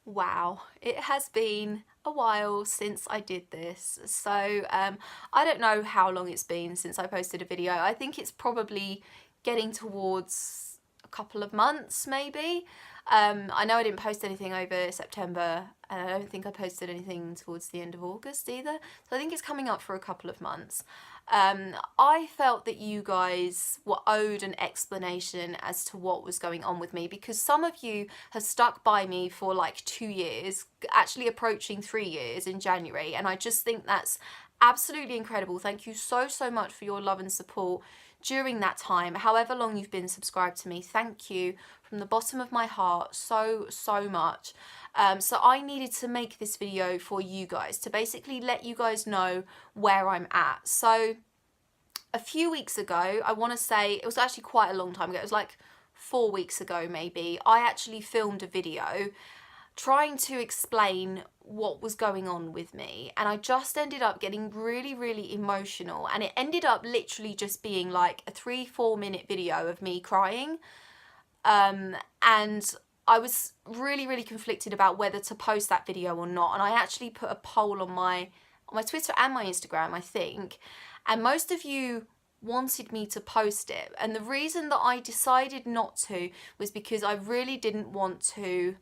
Wow, it has been a while since I did this. So I don't know how long it's been since I posted a video. I think it's probably getting towards a couple of months maybe. I know I didn't post anything over September, and I don't think I posted anything towards the end of August either. So I think it's coming up for a couple of months. I felt that you guys were owed an explanation as to what was going on with me, because some of you have stuck by me for like 2 years, actually approaching 3 years in January, and I just think that's absolutely incredible. Thank you so, so much for your love and support during that time, however long you've been subscribed to me. Thank you from the bottom of my heart so, so much. So I needed to make this video for you guys to basically let you guys know where I'm at. So a few weeks ago, I want to say, it was actually quite a long time ago, it was like 4 weeks ago maybe, I actually filmed a video trying to explain what was going on with me, and I just ended up getting really, really emotional, and it ended up literally just being like a 3-4 minute video of me crying. And I was really, really conflicted about whether to post that video or not, and I actually put a poll on my Twitter and my Instagram, I think, and most of you wanted me to post it. And the reason that I decided not to was because I really didn't want to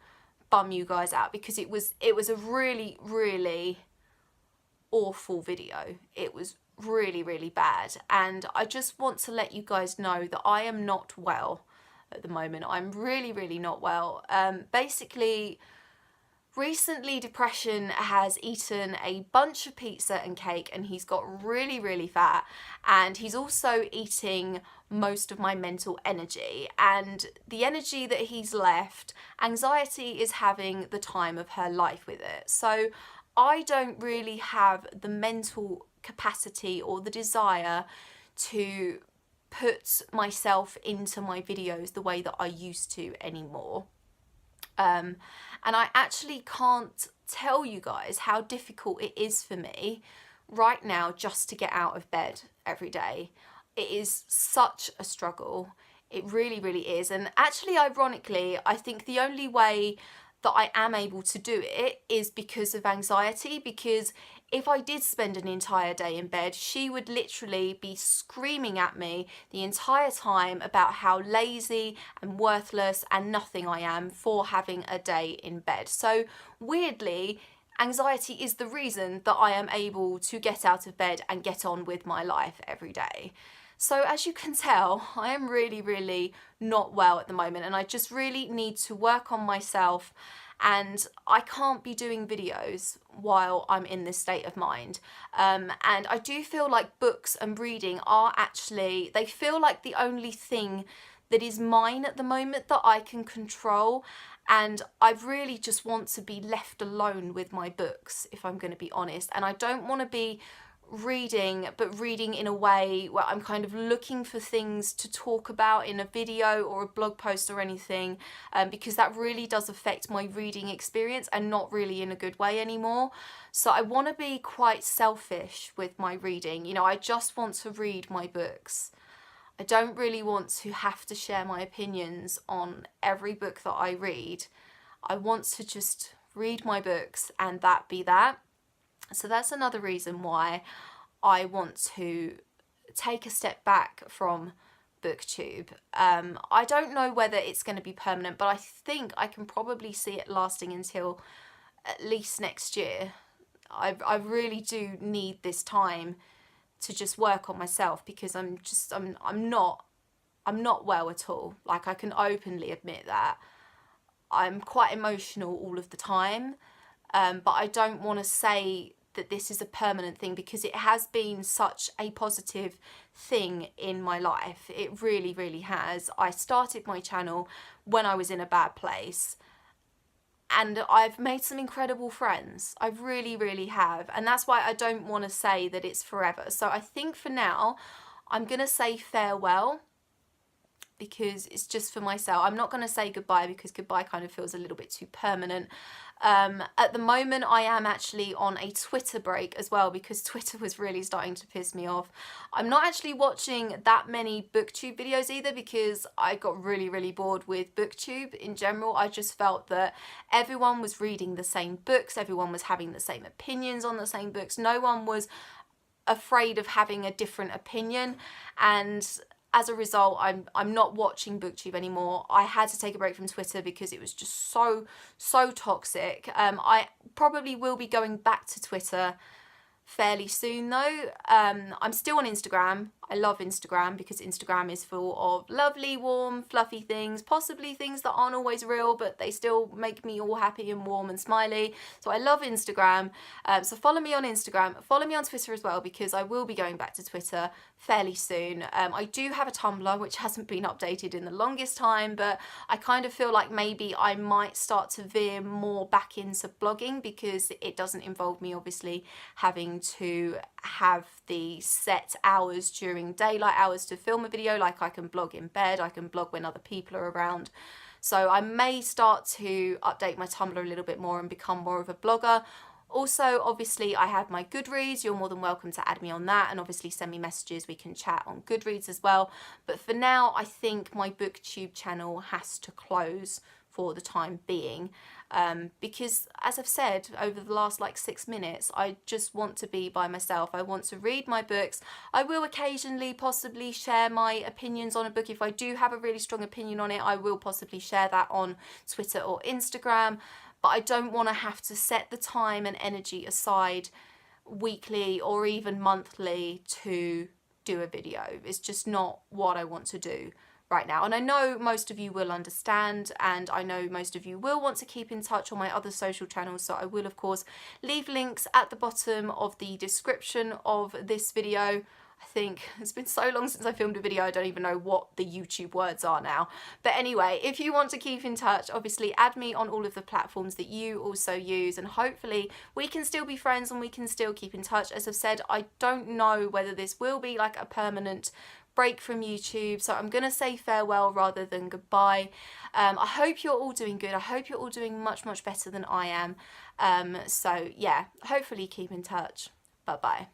bum you guys out, because it was a really, really awful video. It was really, really bad, and I just want to let you guys know that I am not well at the moment. I'm really, really not well. Basically, recently depression has eaten a bunch of pizza and cake, and he's got really, really fat, and he's also eating most of my mental energy, and the energy that he's left, anxiety is having the time of her life with it. So I don't really have the mental capacity or the desire to put myself into my videos the way that I used to anymore. And I actually can't tell you guys how difficult it is for me right now just to get out of bed every day. It is such a struggle. It really, really is. And actually, ironically, I think the only way that I am able to do it is because of anxiety, because if I did spend an entire day in bed, she would literally be screaming at me the entire time about how lazy and worthless and nothing I am for having a day in bed. So weirdly, anxiety is the reason that I am able to get out of bed and get on with my life every day. So as you can tell, I am really, really not well at the moment, and I just really need to work on myself, and I can't be doing videos while I'm in this state of mind. And I do feel like books and reading are actually, they feel like the only thing that is mine at the moment that I can control, and I really just want to be left alone with my books, if I'm going to be honest. And I don't want to be reading, but reading in a way where I'm kind of looking for things to talk about in a video or a blog post or anything, because that really does affect my reading experience, and not really in a good way anymore. So I want to be quite selfish with my reading. You know, I just want to read my books. I don't really want to have to share my opinions on every book that I read. I want to just read my books and that be that. So that's another reason why I want to take a step back from BookTube. I don't know whether it's going to be permanent, but I think I can probably see it lasting until at least next year. I really do need this time to just work on myself, because I'm not well at all. Like, I can openly admit that. I'm quite emotional all of the time, but I don't want to say that this is a permanent thing, because it has been such a positive thing in my life. It really, really has. I started my channel when I was in a bad place, and I've made some incredible friends. I really, really have. And that's why I don't want to say that it's forever. So I think for now, I'm going to say farewell because it's just for myself. I'm not going to say goodbye because goodbye kind of feels a little bit too permanent. At the moment I am actually on a Twitter break as well, because Twitter was really starting to piss me off. I'm not actually watching that many booktube videos either, because I got really bored with booktube in general. I just felt that everyone was reading the same books, everyone was having the same opinions on the same books, no one was afraid of having a different opinion, and as a result, I'm not watching booktube anymore. I had to take a break from Twitter because it was just so toxic. I probably will be going back to Twitter fairly soon though. I'm still on Instagram. I love Instagram because Instagram is full of lovely, warm, fluffy things, possibly things that aren't always real, but they still make me all happy and warm and smiley. So I love Instagram. So follow me on Instagram. Follow me on Twitter as well, because I will be going back to Twitter fairly soon. I do have a Tumblr, which hasn't been updated in the longest time, but I kind of feel like maybe I might start to veer more back into blogging, because it doesn't involve me obviously having to have the set hours during daylight hours to film a video. Like, I can blog in bed, I can blog when other people are around. So I may start to update my Tumblr a little bit more and become more of a blogger. Also, obviously, I have my Goodreads. You're more than welcome to add me on that, and obviously send me messages. We can chat on Goodreads as well. But for now, I think my BookTube channel has to close for the time being, because as I've said over the last like 6 minutes, I just want to be by myself. I want to read my books. I will occasionally possibly share my opinions on a book. If I do have a really strong opinion on it, I will possibly share that on Twitter or Instagram, but I don't want to have to set the time and energy aside weekly or even monthly to do a video. It's just not what I want to do right now. And I know most of you will understand, and I know most of you will want to keep in touch on my other social channels, so I will of course leave links at the bottom of the description of this video. I think it's been so long since I filmed a video, I don't even know what the YouTube words are now. But anyway, if you want to keep in touch, obviously add me on all of the platforms that you also use, and hopefully we can still be friends and we can still keep in touch. As I've said, I don't know whether this will be like a permanent break from YouTube, so I'm gonna say farewell rather than goodbye. I hope you're all doing good. I hope you're all doing much better than I am. So yeah, hopefully keep in touch. Bye bye.